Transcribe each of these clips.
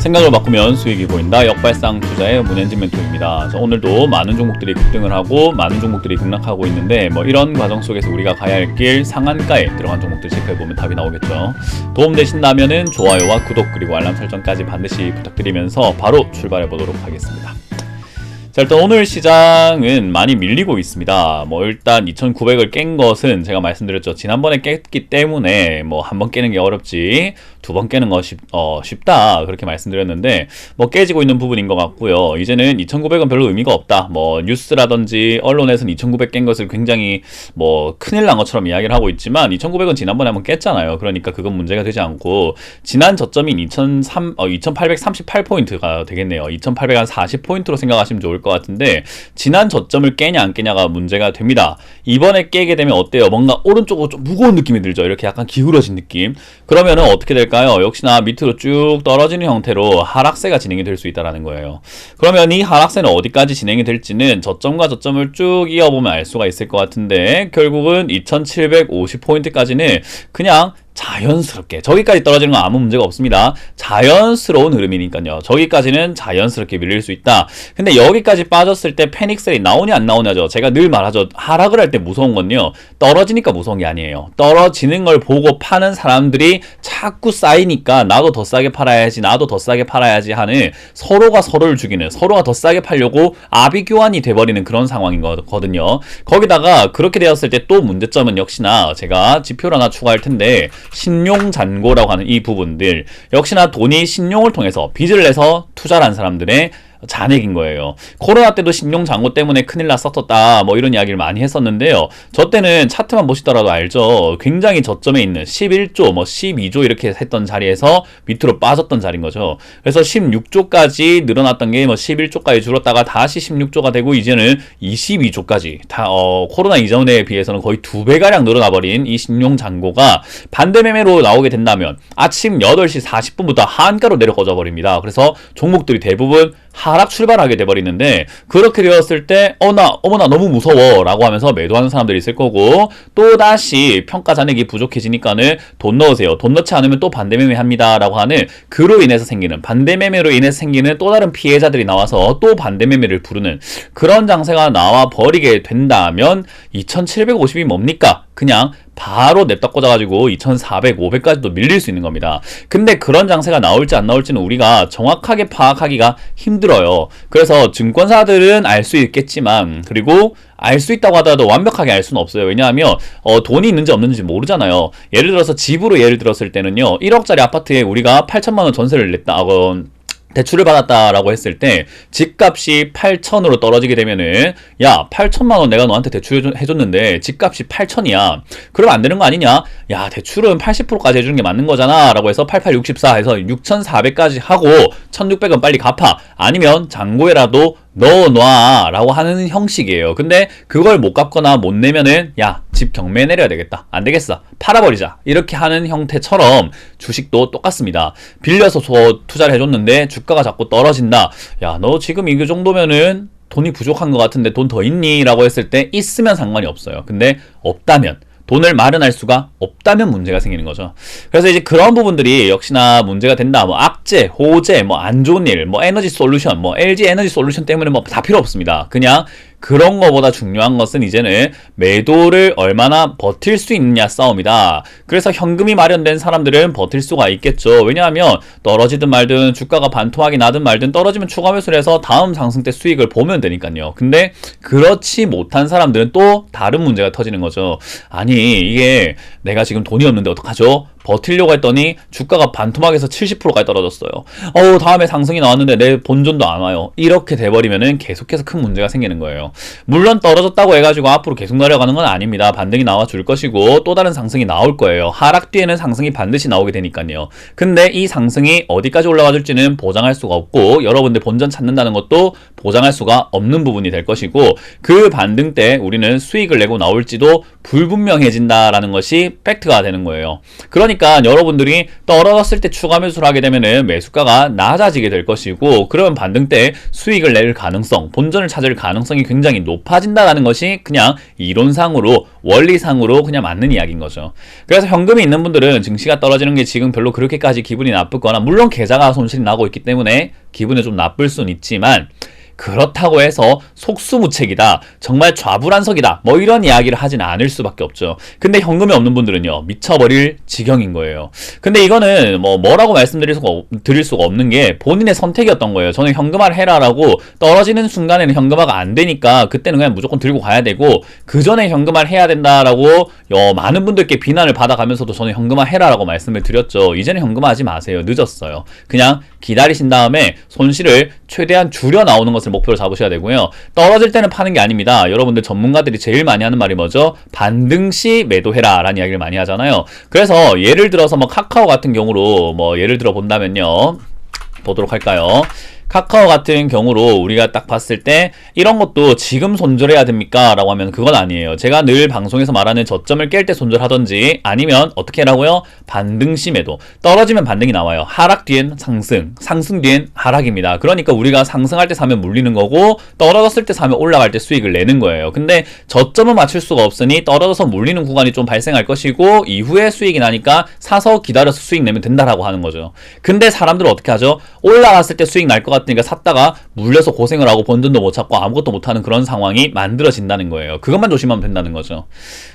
생각을 바꾸면 수익이 보인다. 역발상 투자의 문현진 멘토입니다. 그래서 오늘도 많은 종목들이 급등을 하고 많은 종목들이 급락하고 있는데 이런 과정 속에서 우리가 가야 할 길 상한가에 들어간 종목들 체크해보면 답이 나오겠죠. 도움되신다면 좋아요와 구독 그리고 알람 설정까지 반드시 부탁드리면서 바로 출발해보도록 하겠습니다. 자, 일단 오늘 시장은 많이 밀리고 있습니다. 일단 2900을 깬 것은 제가 말씀드렸죠. 지난번에 깼기 때문에 한 번 깨는 게 어렵지 두 번 깨는 거 쉽다 그렇게 말씀드렸는데 깨지고 있는 부분인 것 같고요. 이제는 2900은 별로 의미가 없다. 뉴스라든지 언론에서는 2900 깬 것을 굉장히 큰일 난 것처럼 이야기를 하고 있지만 2900은 지난번에 한번 깼잖아요. 그러니까 그건 문제가 되지 않고 지난 저점인 2838포인트가 되겠네요. 2840포인트로 생각하시면 좋을 것 같은데 지난 저점을 깨냐 안 깨냐가 문제가 됩니다. 이번에 깨게 되면 어때요? 뭔가 오른쪽으로 좀 무거운 느낌이 들죠. 이렇게 약간 기울어진 느낌. 그러면은 어떻게 될까요? 역시나 밑으로 쭉 떨어지는 형태로 하락세가 진행이 될 수 있다는 거예요. 그러면 이 하락세는 어디까지 진행이 될지는 저점과 저점을 쭉 이어보면 알 수가 있을 것 같은데 결국은 2750포인트까지는 그냥 자연스럽게 저기까지 떨어지는 건 아무 문제가 없습니다. 자연스러운 흐름이니까요. 저기까지는 자연스럽게 밀릴 수 있다. 근데 여기까지 빠졌을 때 패닉셀이 나오냐 안 나오냐죠. 제가 늘 말하죠. 하락을 할 때 무서운 건요. 떨어지니까 무서운 게 아니에요. 떨어지는 걸 보고 파는 사람들이 자꾸 쌓이니까 나도 더 싸게 팔아야지 나도 더 싸게 팔아야지 하는 서로가 서로를 죽이는 서로가 더 싸게 팔려고 아비규환이 돼버리는 그런 상황인 거거든요. 거기다가 그렇게 되었을 때 또 문제점은 역시나 제가 지표를 하나 추가할 텐데 신용잔고라고 하는 이 부분들 역시나 돈이 신용을 통해서 빚을 내서 투자를 한 사람들의 잔액인 거예요. 코로나 때도 신용잔고 때문에 큰일 났었다 이런 이야기를 많이 했었는데요. 저 때는 차트만 보시더라도 알죠. 굉장히 저점에 있는 11조 12조 이렇게 했던 자리에서 밑으로 빠졌던 자리인 거죠. 그래서 16조까지 늘어났던 게 11조까지 줄었다가 다시 16조가 되고 이제는 22조까지 코로나 이전에 비해서는 거의 2배가량 늘어나버린 이 신용잔고가 반대 매매로 나오게 된다면 아침 8시 40분부터 한가로 내려 꺼져 버립니다. 그래서 종목들이 대부분 하락 출발하게 돼버리는데 그렇게 되었을 때 어머나 너무 무서워 라고 하면서 매도하는 사람들이 있을 거고 또다시 평가 잔액이 부족해지니까는 돈 넣으세요. 돈 넣지 않으면 또 반대매매 합니다 라고 하는 그로 인해서 생기는 반대매매로 인해서 생기는 또 다른 피해자들이 나와서 또 반대매매를 부르는 그런 장세가 나와 버리게 된다면 2750이 뭡니까? 그냥 바로 냅다 꽂아가지고 2400, 500까지도 밀릴 수 있는 겁니다. 근데 그런 장세가 나올지 안 나올지는 우리가 정확하게 파악하기가 힘들어요. 그래서 증권사들은 알 수 있겠지만 그리고 알 수 있다고 하더라도 완벽하게 알 수는 없어요. 왜냐하면 돈이 있는지 없는지 모르잖아요. 예를 들어서 집으로 예를 들었을 때는요. 1억짜리 아파트에 우리가 8천만 원 전세를 냈다. 대출을 받았다라고 했을 때 집값이 8천으로 떨어지게 되면은 야 8천만 원 내가 너한테 대출해줬는데 집값이 8천이야 그럼 안 되는 거 아니냐? 야 대출은 80%까지 해주는 게 맞는 거잖아 라고 해서 8864 해서 6400까지 하고 1600은 빨리 갚아 아니면 잔고에라도 넣어놔 라고 하는 형식이에요. 근데 그걸 못 갚거나 못 내면은 야 집 경매 내려야 되겠다 안 되겠어 팔아버리자 이렇게 하는 형태처럼 주식도 똑같습니다. 빌려서 투자를 해줬는데 주가가 자꾸 떨어진다. 야 너 지금 이 정도면은 돈이 부족한 것 같은데 돈 더 있니? 라고 했을 때 있으면 상관이 없어요. 근데 없다면 돈을 마련할 수가 없다면 문제가 생기는 거죠. 그래서 이제 그런 부분들이 역시나 문제가 된다. 악재, 호재, 안 좋은 일, 에너지 솔루션, LG 에너지 솔루션 때문에 다 필요 없습니다. 그냥 그런 거보다 중요한 것은 이제는 매도를 얼마나 버틸 수 있느냐 싸움이다. 그래서 현금이 마련된 사람들은 버틸 수가 있겠죠. 왜냐하면 떨어지든 말든 주가가 반토막이 나든 말든 떨어지면 추가 매수를 해서 다음 상승 때 수익을 보면 되니까요. 근데 그렇지 못한 사람들은 또 다른 문제가 터지는 거죠. 아니 이게 내가 지금 돈이 없는데 어떡하죠? 버틸려고 했더니 주가가 반토막에서 70%까지 떨어졌어요. 다음에 상승이 나왔는데 내 본전도 안 와요. 이렇게 돼버리면은 계속해서 큰 문제가 생기는 거예요. 물론 떨어졌다고 해가지고 앞으로 계속 내려가는 건 아닙니다. 반등이 나와줄 것이고 또 다른 상승이 나올 거예요. 하락 뒤에는 상승이 반드시 나오게 되니까요. 근데 이 상승이 어디까지 올라가 줄지는 보장할 수가 없고 여러분들 본전 찾는다는 것도 보장할 수가 없는 부분이 될 것이고 그 반등 때 우리는 수익을 내고 나올지도 불분명해진다라는 것이 팩트가 되는 거예요. 그러니까 그러니까 여러분들이 떨어졌을 때 추가 매수를 하게 되면은 매수가가 낮아지게 될 것이고, 그러면 반등 때 수익을 낼 가능성, 본전을 찾을 가능성이 굉장히 높아진다라는 것이 그냥 이론상으로, 원리상으로 그냥 맞는 이야기인 거죠. 그래서 현금이 있는 분들은 증시가 떨어지는 게 지금 별로 그렇게까지 기분이 나쁘거나, 물론 계좌가 손실이 나고 있기 때문에 기분이 좀 나쁠 수는 있지만, 그렇다고 해서 속수무책이다, 정말 좌불안석이다, 뭐 이런 이야기를 하진 않을 수밖에 없죠. 근데 현금이 없는 분들은요, 미쳐버릴 지경인 거예요. 근데 이거는 뭐라고 드릴 수가 없는 게 본인의 선택이었던 거예요. 저는 현금화를 해라라고, 떨어지는 순간에는 현금화가 안 되니까 그때는 그냥 무조건 들고 가야 되고, 그 전에 현금화를 해야 된다라고 많은 분들께 비난을 받아가면서도 저는 현금화 해라라고 말씀을 드렸죠. 이제는 현금화하지 마세요. 늦었어요. 그냥 기다리신 다음에 손실을 최대한 줄여 나오는 것을 목표로 잡으셔야 되고요. 떨어질 때는 파는 게 아닙니다. 여러분들 전문가들이 제일 많이 하는 말이 뭐죠? 반등 시 매도해라 라는 이야기를 많이 하잖아요. 그래서 예를 들어서 카카오 같은 경우로 예를 들어 본다면요, 보도록 할까요? 카카오 같은 경우로 우리가 딱 봤을 때 이런 것도 지금 손절해야 됩니까? 라고 하면 그건 아니에요. 제가 늘 방송에서 말하는 저점을 깰 때 손절하던지, 아니면 어떻게 하라고요? 반등 시 매도. 떨어지면 반등이 나와요. 하락 뒤엔 상승, 상승 뒤엔 하락입니다. 그러니까 우리가 상승할 때 사면 물리는 거고, 떨어졌을 때 사면 올라갈 때 수익을 내는 거예요. 근데 저점은 맞출 수가 없으니 떨어져서 물리는 구간이 좀 발생할 것이고, 이후에 수익이 나니까 사서 기다려서 수익 내면 된다라고 하는 거죠. 근데 사람들은 어떻게 하죠? 올라갔을 때 수익 날 것 같으니까 샀다가 물려서 고생을 하고 본전도 못 찾고 아무것도 못하는 그런 상황이 만들어진다는 거예요. 그것만 조심하면 된다는 거죠.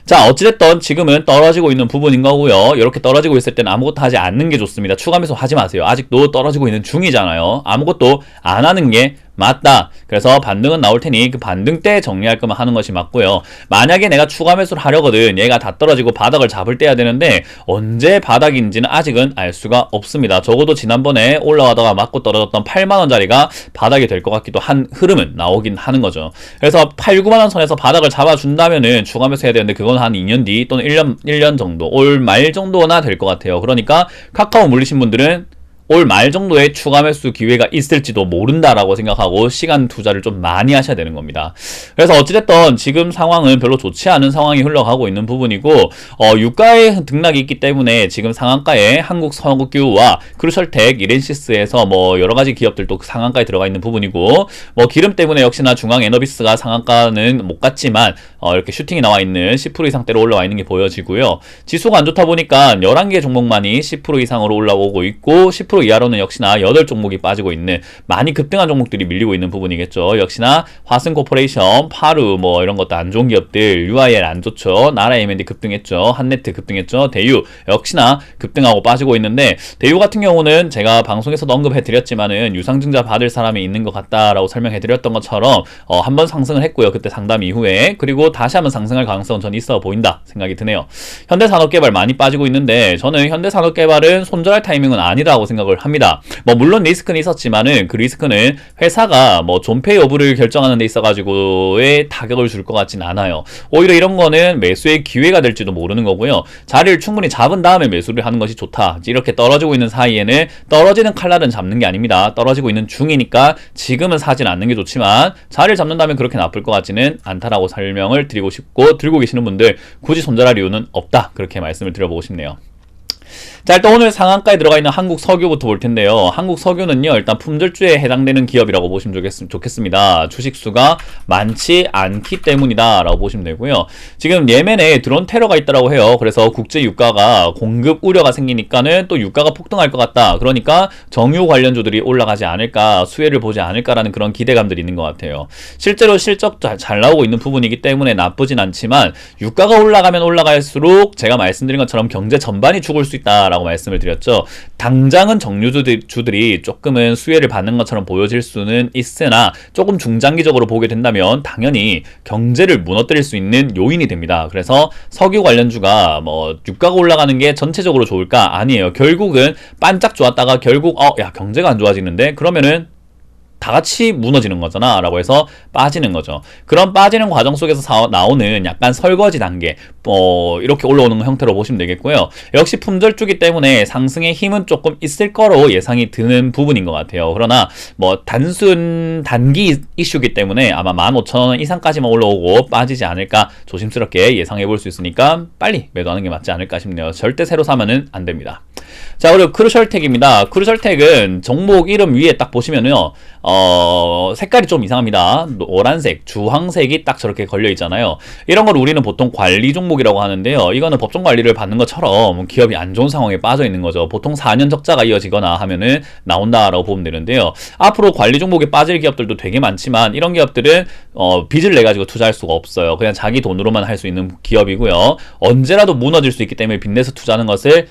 자, 어찌됐든 지금은 떨어지고 있는 부분인 거고요. 이렇게 떨어지고 있을 때는 아무것도 하지 않는 게 좋습니다. 추가 매수 하지 마세요. 아직도 떨어지고 있는 중이잖아요. 아무것도 안 하는 게 맞다. 그래서 반등은 나올 테니 그 반등 때 정리할 거만 하는 것이 맞고요. 만약에 내가 추가 매수를 하려거든, 얘가 다 떨어지고 바닥을 잡을 때야 되는데 언제 바닥인지는 아직은 알 수가 없습니다. 적어도 지난번에 올라가다가 맞고 떨어졌던 8만원짜리가 바닥이 될 것 같기도 한 흐름은 나오긴 하는 거죠. 그래서 8, 9만원 선에서 바닥을 잡아준다면은 추가 매수 해야 되는데, 그건 한 2년 뒤 또는 1년 정도, 올 말 정도나 될 것 같아요. 그러니까 카카오 물리신 분들은 올 말 정도에 추가 매수 기회가 있을지도 모른다라고 생각하고 시간 투자를 좀 많이 하셔야 되는 겁니다. 그래서 어찌됐든 지금 상황은 별로 좋지 않은 상황이 흘러가고 있는 부분이고, 유가의 등락이 있기 때문에 지금 상한가에 한국석유와 크루셜텍, 이렌시스에서 여러가지 기업들도 상한가에 들어가 있는 부분이고, 기름 때문에 역시나 중앙에너비스가 상한가는 못 갔지만 이렇게 슈팅이 나와 있는 10% 이상대로 올라와 있는 게 보여지고요. 지수가 안 좋다 보니까 11개 종목만이 10% 이상으로 올라오고 있고, 10% 이하로는 역시나 8종목이 빠지고 있는, 많이 급등한 종목들이 밀리고 있는 부분이겠죠. 역시나 화승코퍼레이션, 파루 이런 것도 안 좋은 기업들, UIL 안 좋죠. 나라 M&D 급등했죠. 한네트 급등했죠. 대유 역시나 급등하고 빠지고 있는데, 대유 같은 경우는 제가 방송에서도 언급해드렸지만은 유상증자 받을 사람이 있는 것 같다라고 설명해드렸던 것처럼 한번 상승을 했고요. 그때 상담 이후에. 그리고 다시 한번 상승할 가능성은 전 있어 보인다 생각이 드네요. 현대산업개발 많이 빠지고 있는데, 저는 현대산업개발은 손절할 타이밍은 아니라고 생각을 합니다. 물론 리스크는 있었지만은 그 리스크는 회사가 존폐 여부를 결정하는 데 있어가지고의 타격을 줄 것 같진 않아요. 오히려 이런 거는 매수의 기회가 될지도 모르는 거고요. 자리를 충분히 잡은 다음에 매수를 하는 것이 좋다. 이렇게 떨어지고 있는 사이에는 떨어지는 칼날은 잡는 게 아닙니다. 떨어지고 있는 중이니까 지금은 사진 않는 게 좋지만, 자리를 잡는다면 그렇게 나쁠 것 같지는 않다라고 설명을 드리고 싶고, 들고 계시는 분들 굳이 손절할 이유는 없다, 그렇게 말씀을 드려보고 싶네요. 자, 일단 오늘 상한가에 들어가 있는 한국석유부터 볼 텐데요. 한국석유는요, 일단 품절주에 해당되는 기업이라고 보시면 좋겠습니다. 주식수가 많지 않기 때문이다 라고 보시면 되고요. 지금 예멘에 드론 테러가 있다고 해요. 그래서 국제 유가가 공급 우려가 생기니까는 또 유가가 폭등할 것 같다. 그러니까 정유 관련주들이 올라가지 않을까, 수혜를 보지 않을까라는 그런 기대감들이 있는 것 같아요. 실제로 실적 잘 나오고 있는 부분이기 때문에 나쁘진 않지만, 유가가 올라가면 올라갈수록 제가 말씀드린 것처럼 경제 전반이 죽을 수 있다 라고 말씀을 드렸죠. 당장은 정유주들이 조금은 수혜를 받는 것처럼 보여질 수는 있으나, 조금 중장기적으로 보게 된다면 당연히 경제를 무너뜨릴 수 있는 요인이 됩니다. 그래서 석유 관련주가 유가가 올라가는 게 전체적으로 좋을까? 아니에요. 결국은 반짝 좋았다가 결국 경제가 안 좋아지는데, 그러면은 다 같이 무너지는 거잖아 라고 해서 빠지는 거죠. 그런 빠지는 과정 속에서 나오는 약간 설거지 단계, 이렇게 올라오는 형태로 보시면 되겠고요. 역시 품절주기 때문에 상승의 힘은 조금 있을 거로 예상이 드는 부분인 것 같아요. 그러나 뭐 단순 단기 이슈기 때문에 아마 15,000원 이상까지만 올라오고 빠지지 않을까 조심스럽게 예상해 볼 수 있으니까 빨리 매도하는 게 맞지 않을까 싶네요. 절대 새로 사면은 안 됩니다. 자, 그리고 크루셜텍입니다. 크루셜텍은 종목 이름 위에 딱 보시면요, 색깔이 좀 이상합니다. 노란색, 주황색이 딱 저렇게 걸려 있잖아요. 이런 걸 우리는 보통 관리 종목이라고 하는데요. 이거는 법정 관리를 받는 것처럼 기업이 안 좋은 상황에 빠져 있는 거죠. 보통 4년 적자가 이어지거나 하면은 나온다라고 보면 되는데요. 앞으로 관리 종목에 빠질 기업들도 되게 많지만 이런 기업들은 빚을 내 가지고 투자할 수가 없어요. 그냥 자기 돈으로만 할 수 있는 기업이고요. 언제라도 무너질 수 있기 때문에 빚내서 투자하는 것을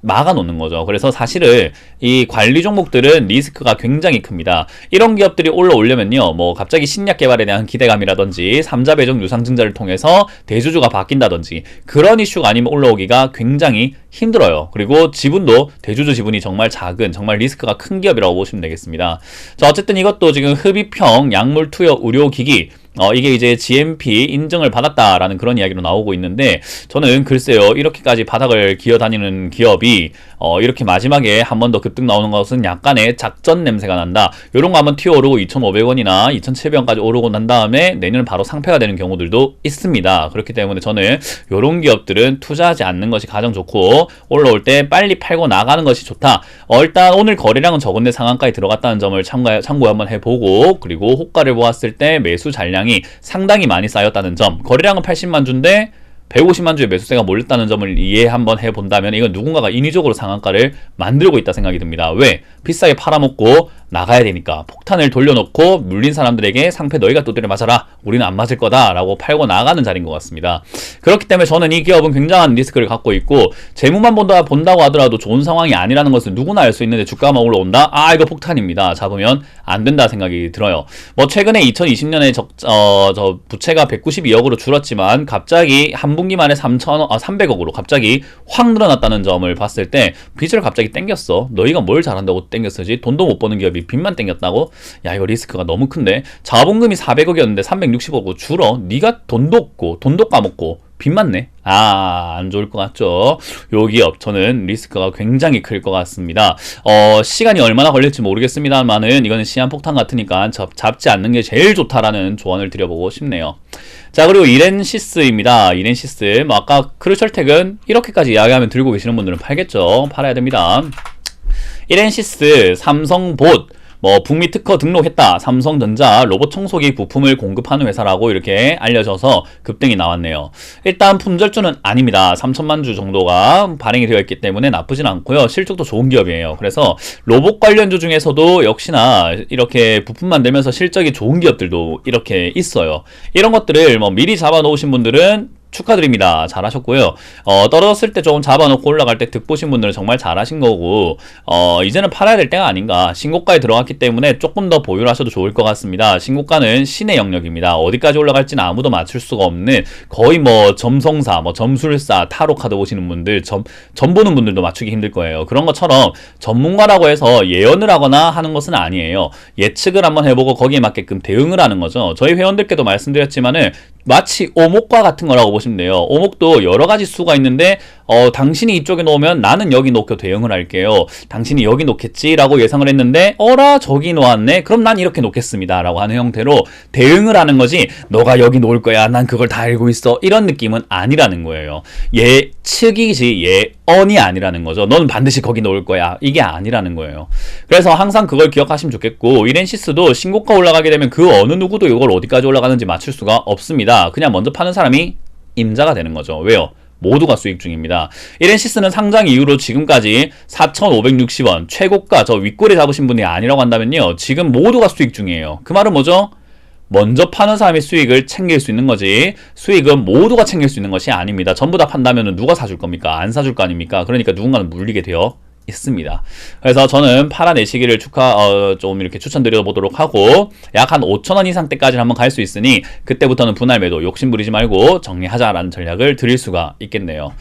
막아놓는 거죠. 그래서 사실은 이 관리 종목들은 리스크가 굉장히 큽니다. 이런 기업들이 올라오려면요, 뭐 갑자기 신약 개발에 대한 기대감이라든지 3자 배정 유상증자를 통해서 대주주가 바뀐다든지 그런 이슈가 아니면 올라오기가 굉장히 힘들어요. 그리고 지분도 대주주 지분이 정말 작은, 정말 리스크가 큰 기업이라고 보시면 되겠습니다. 자, 어쨌든 이것도 지금 흡입형 약물 투여 의료기기, 이게 이제 GMP 인증을 받았다라는 그런 이야기로 나오고 있는데, 저는 글쎄요, 이렇게까지 바닥을 기어다니는 기업이 이렇게 마지막에 한 번 더 급등 나오는 것은 약간의 작전 냄새가 난다. 요런 거 한번 튀어오르고 2,500원이나 2,700원까지 오르고 난 다음에 내년 바로 상패가 되는 경우들도 있습니다. 그렇기 때문에 저는 요런 기업들은 투자하지 않는 것이 가장 좋고, 올라올 때 빨리 팔고 나가는 것이 좋다. 일단 오늘 거래량은 적은데 상한가에 들어갔다는 점을 참고 한번 해보고, 그리고 호가를 보았을 때 매수 잔량이 상당히 많이 쌓였다는 점, 거래량은 80만 주인데 150만 주의 매수세가 몰렸다는 점을 이해 한번 해본다면 이건 누군가가 인위적으로 상한가를 만들고 있다 생각이 듭니다. 왜? 비싸게 팔아먹고 나가야 되니까. 폭탄을 돌려놓고 물린 사람들에게 상패 너희가 두드려 맞아라, 우리는 안 맞을 거다 라고 팔고 나가는 자리인 것 같습니다. 그렇기 때문에 저는 이 기업은 굉장한 리스크를 갖고 있고, 재무만 본다고 하더라도 좋은 상황이 아니라는 것을 누구나 알 수 있는데 주가만 올라온다? 이거 폭탄입니다. 잡으면 안 된다 생각이 들어요. 뭐 최근에 2020년에 저 부채가 192억으로 줄었지만 갑자기 한 분기 만에 300억으로 갑자기 확 늘어났다는 점을 봤을 때 빚을 갑자기 땡겼어. 너희가 뭘 잘한다고 땡겼어지? 돈도 못 버는 기업이 빚만 땡겼다고? 야, 이거 리스크가 너무 큰데. 자본금이 400억이었는데 360억으로 줄어. 네가 돈도 없고 돈도 까먹고 빚만 내? 안 좋을 것 같죠? 요 기업 저는 리스크가 굉장히 클 것 같습니다. 시간이 얼마나 걸릴지 모르겠습니다만은 이거는 시한폭탄 같으니까 잡지 않는 게 제일 좋다라는 조언을 드려보고 싶네요. 자, 그리고 이렌시스입니다. 이렌시스, 뭐 아까 크루셜텍은 이렇게까지 이야기하면 들고 계시는 분들은 팔겠죠. 팔아야 됩니다. 이렌시스, 삼성봇, 뭐 북미 특허 등록했다, 삼성전자 로봇 청소기 부품을 공급하는 회사라고 이렇게 알려져서 급등이 나왔네요. 일단 품절주는 아닙니다. 3천만 주 정도가 발행이 되어 있기 때문에 나쁘진 않고요. 실적도 좋은 기업이에요. 그래서 로봇 관련주 중에서도 역시나 이렇게 부품 만들면서 실적이 좋은 기업들도 이렇게 있어요. 이런 것들을 뭐 미리 잡아 놓으신 분들은 축하드립니다. 잘하셨고요. 떨어졌을 때 조금 잡아놓고 올라갈 때 득보신 분들은 정말 잘하신 거고, 이제는 팔아야 될 때가 아닌가. 신고가에 들어갔기 때문에 조금 더 보유를 하셔도 좋을 것 같습니다. 신고가는 신의 영역입니다. 어디까지 올라갈지는 아무도 맞출 수가 없는, 거의 뭐 점성사, 뭐 점술사, 타로 카드 보시는 분들, 점 보는 분들도 맞추기 힘들 거예요. 그런 것처럼 전문가라고 해서 예언을 하거나 하는 것은 아니에요. 예측을 한번 해보고 거기에 맞게끔 대응을 하는 거죠. 저희 회원들께도 말씀드렸지만은 마치 오목과 같은 거라고 보시면 돼요. 오목도 여러 가지 수가 있는데 당신이 이쪽에 놓으면 나는 여기 놓고 대응을 할게요. 당신이 여기 놓겠지 라고 예상을 했는데 어라 저기 놓았네? 그럼 난 이렇게 놓겠습니다 라고 하는 형태로 대응을 하는 거지, 너가 여기 놓을 거야, 난 그걸 다 알고 있어, 이런 느낌은 아니라는 거예요. 예측이지 예언이 아니라는 거죠. 너는 반드시 거기 놓을 거야, 이게 아니라는 거예요. 그래서 항상 그걸 기억하시면 좋겠고, 이렌시스도 신고가 올라가게 되면 그 어느 누구도 이걸 어디까지 올라가는지 맞출 수가 없습니다. 그냥 먼저 파는 사람이 임자가 되는 거죠. 왜요? 모두가 수익 중입니다. 이렌시스는 상장 이후로 지금까지 4,560원 최고가, 저 윗꼬리 잡으신 분이 아니라고 한다면요, 지금 모두가 수익 중이에요. 그 말은 뭐죠? 먼저 파는 사람이 수익을 챙길 수 있는 거지, 수익은 모두가 챙길 수 있는 것이 아닙니다. 전부 다 판다면 누가 사줄 겁니까? 안 사줄 거 아닙니까? 그러니까 누군가는 물리게 되어 있습니다. 그래서 저는 팔아내시기를 좀 이렇게 추천드려 보도록 하고, 약 한 5,000원 이상 때까지 한번 갈 수 있으니 그때부터는 분할 매도 욕심 부리지 말고 정리하자라는 전략을 드릴 수가 있겠네요.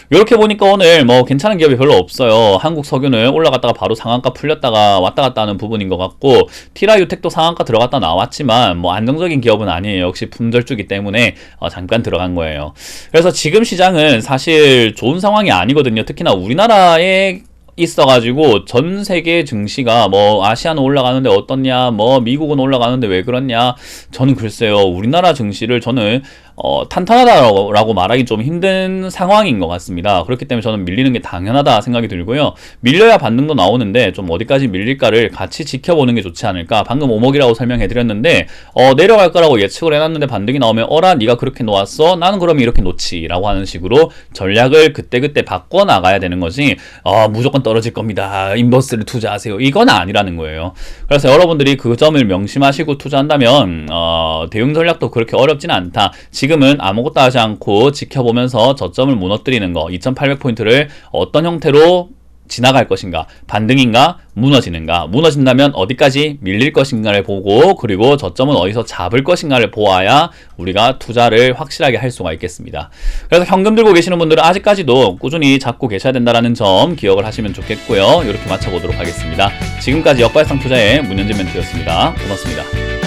이렇게 보니까 오늘 뭐 괜찮은 기업이 별로 없어요. 한국 석유는 올라갔다가 바로 상한가 풀렸다가 왔다 갔다 하는 부분인 것 같고, 티라유텍도 상한가 들어갔다 나왔지만 뭐 안정적인 기업은 아니에요. 역시 품절주기 때문에 잠깐 들어간 거예요. 그래서 지금 시장은 사실 좋은 상황이 아니거든요. 특히나 우리나라에 있어가지고 전 세계 증시가 뭐 아시아는 올라가는데 어떻냐, 뭐 미국은 올라가는데 왜 그렇냐, 저는 글쎄요, 우리나라 증시를 저는 탄탄하다라고 말하기 좀 힘든 상황인 것 같습니다. 그렇기 때문에 저는 밀리는 게 당연하다 생각이 들고요. 밀려야 반등도 나오는데 좀 어디까지 밀릴까를 같이 지켜보는 게 좋지 않을까. 방금 오목이라고 설명해 드렸는데 내려갈 거라고 예측을 해놨는데 반등이 나오면 어라 네가 그렇게 놓았어? 나는 그럼 이렇게 놓지 라고 하는 식으로 전략을 그때그때 바꿔나가야 되는 거지, 무조건 떨어질 겁니다, 인버스를 투자하세요, 이건 아니라는 거예요. 그래서 여러분들이 그 점을 명심하시고 투자한다면 대응 전략도 그렇게 어렵진 않다. 지금은 아무것도 하지 않고 지켜보면서 저점을 무너뜨리는 거, 2800포인트를 어떤 형태로 지나갈 것인가, 반등인가, 무너지는가, 무너진다면 어디까지 밀릴 것인가를 보고, 그리고 저점은 어디서 잡을 것인가를 보아야 우리가 투자를 확실하게 할 수가 있겠습니다. 그래서 현금 들고 계시는 분들은 아직까지도 꾸준히 잡고 계셔야 된다는 점 기억을 하시면 좋겠고요. 이렇게 마쳐보도록 하겠습니다. 지금까지 역발상 투자의 문현진 멘트였습니다. 고맙습니다.